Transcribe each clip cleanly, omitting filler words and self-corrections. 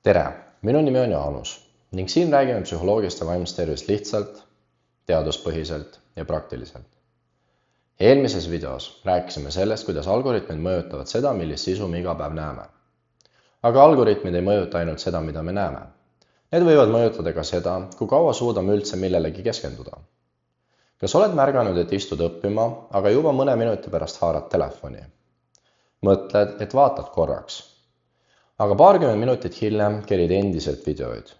Tere, minu nimi on Jaanus ning siin räägime psühholoogist ja vaimsest tervist lihtsalt, teaduspõhiselt ja praktiliselt. Eelmises videos rääkisime sellest, kuidas algoritmid mõjutavad seda, millist sisu me iga päev näeme. Aga algoritmid ei mõjuta ainult seda, mida me näeme. Need võivad mõjutada ka seda, kui kaua suudame üldse millelegi keskenduda. Kas oled märganud, et istud õppima, aga juba mõne minuti pärast haarad telefoni? Mõtled, et vaatad korraks. Aga paarkümmend minutit hiljem kerid endiselt videoid.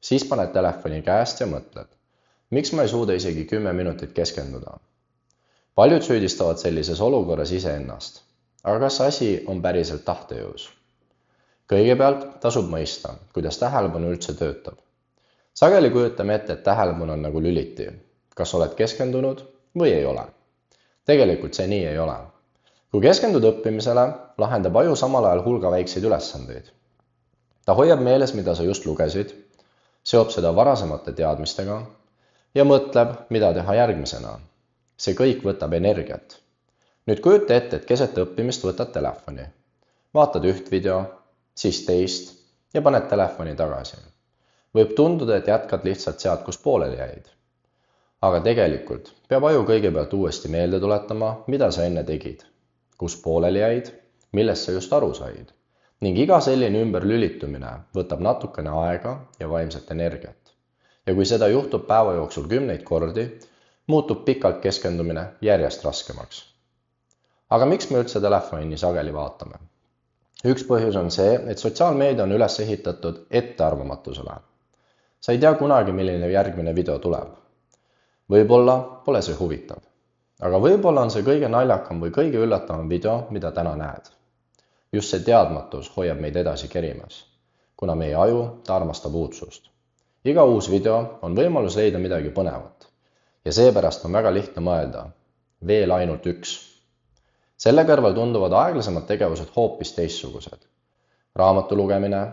Siis paned telefoni käest ja mõtled, miks ma ei suuda isegi 10 minutit keskenduda. Paljud süüdistavad sellises olukorras iseennast, aga kas asi on päriselt tahtejõus? Kõigepealt tasub mõista, kuidas tähelepanu üldse töötab. Sageli kujutame ette, et tähelepanu on nagu lüliti. Kas oled keskendunud või ei ole? Tegelikult see nii ei ole. Kui keskendud õppimisele, lahendab aju samal ajal hulga väikseid ülesandeid. Ta hoiab meeles, mida sa just lugesid, seob seda varasemate teadmistega ja mõtleb, mida teha järgmisena. See kõik võtab energiat. Nüüd kujuta ette, et keset õppimist võtad telefoni. Vaatad üht video, siis teist ja paned telefoni tagasi. Võib tunduda, et jätkad lihtsalt sealt, kus pooleli jäid. Aga tegelikult peab aju kõigepealt uuesti meelde tuletama, mida sa enne tegid, kus pooleli jäid, millest sa just aru said. Ning iga selline ümberlülitumine võtab natukene aega ja vaimset energiat. Ja kui seda juhtub päeva jooksul 10 kordi, muutub pikalt keskendumine järjest raskemaks. Aga miks me üldse telefoni nii sageli vaatame? Üks põhjus on see, et sotsiaalmeedia on üles ehitatud ettearvamatusele. Sa ei tea kunagi, milline järgmine video tuleb. Võib-olla pole see huvitav. Aga võib-olla on see kõige naljakam või kõige üllatavam video, mida täna näed. Just see teadmatus hoiab meid edasi kerimas, kuna meie aju armastab uudsust. Iga uus video on võimalus leida midagi põnevat. Ja seepärast on väga lihtne mõelda, veel ainult üks. Selle kõrval tunduvad aeglasemad tegevused hoopis teistsugused. Raamatu lugemine,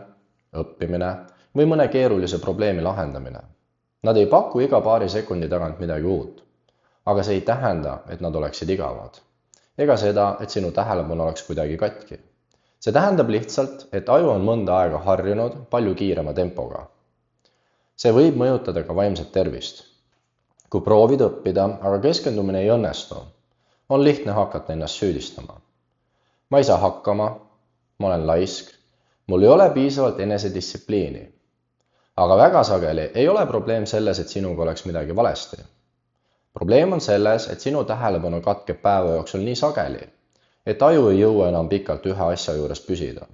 õppimine või mõne keerulise probleemi lahendamine. Nad ei paku iga paari sekundi tagant midagi uut. Aga see ei tähenda, et nad oleksid igavad. Ega seda, et sinu tähelepanu oleks kuidagi katki. See tähendab lihtsalt, et aju on mõnda aega harjunud palju kiirema tempoga. See võib mõjutada ka vaimset tervist. Kui proovid õppida, aga keskendumine ei õnnestu, on lihtne hakata ennast süüdistama. Ma ei saa hakkama, ma olen laisk, mul ei ole piisavalt enesedistsipliini. Aga väga sageli ei ole probleem selles, et sinuga oleks midagi valesti. Probleem on selles, et sinu tähelepanu katkeb päeva jooksul nii sageli, et aju ei jõua enam pikalt ühe asja juures püsida.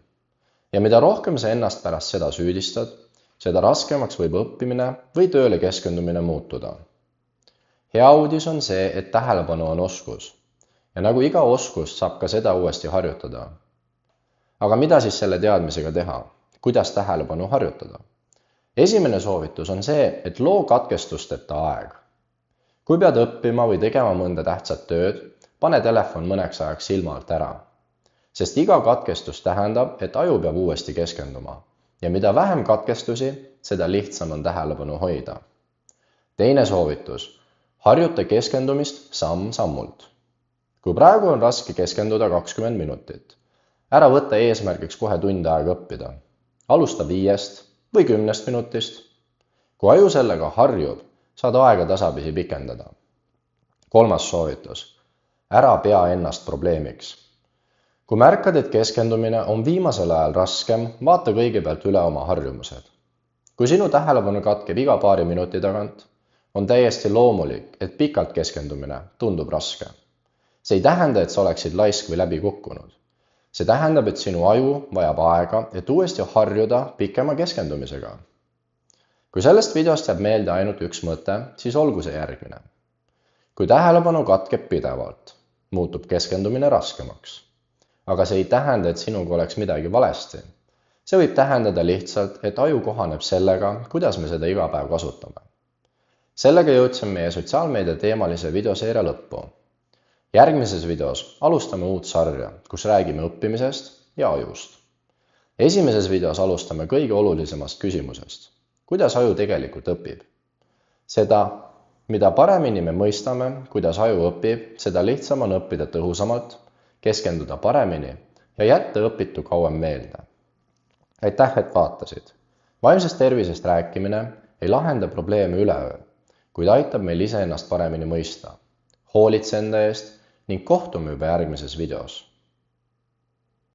Ja mida rohkem sa ennast pärast seda süüdistad, seda raskemaks võib õppimine või tööle keskendumine muutuda. Hea uudis on see, et tähelepanu on oskus. Ja nagu iga oskust saab ka seda uuesti harjutada. Aga mida siis selle teadmisega teha? Kuidas tähelepanu harjutada? Esimene soovitus on see, et loo katkestusteta aeg. Kui pead õppima või tegema mõnda tähtsat tööd, pane telefon mõneks ajaks silma alt ära. Sest iga katkestus tähendab, et aju peab uuesti keskenduma. Ja mida vähem katkestusi, seda lihtsam on tähelepanu hoida. Teine soovitus. Harjuta keskendumist samm-sammult. Kui praegu on raske keskenduda 20 minutit, ära võta eesmärgiks kohe tund aega õppida. Alusta 5 või 10 minutist. Kui aju sellega harjub, saad aega tasapisi pikendada. Kolmas soovitus. Ära pea ennast probleemiks. Kui märkad, et keskendumine on viimasel ajal raskem, vaata kõigepealt üle oma harjumused. Kui sinu tähelepanu katkeb iga paari minuti tagant, on täiesti loomulik, et pikalt keskendumine tundub raske. See ei tähenda, et sa oleksid laisk või läbi kukkunud. See tähendab, et sinu aju vajab aega, et uuesti harjuda pikema keskendumisega. Kui sellest videost jääb meelde ainult üks mõte, siis olgu see järgmine. Kui tähelepanu katkeb pidevalt, muutub keskendumine raskemaks. Aga see ei tähenda, et sinuga oleks midagi valesti. See võib tähendada lihtsalt, et aju kohaneb sellega, kuidas me seda iga päev kasutame. Sellega jõudsime meie sotsiaalmeedia teemalise videoseeria lõppu. Järgmises videos alustame uut sarja, kus räägime õppimisest ja ajust. Esimeses videos alustame kõige olulisemast küsimusest. Kuidas aju tegelikult õpib? Seda, mida paremini me mõistame, kuidas aju õpib, seda lihtsam on õppida tõhusamalt, keskenduda paremini ja jätta õpitu kauem meelde. Aitäh, et vaatasid! Vaimsest tervisest rääkimine ei lahenda probleeme üleöö, kuid aitab meil iseennast paremini mõista. Hoolitse enda eest ning kohtume juba järgmises videos.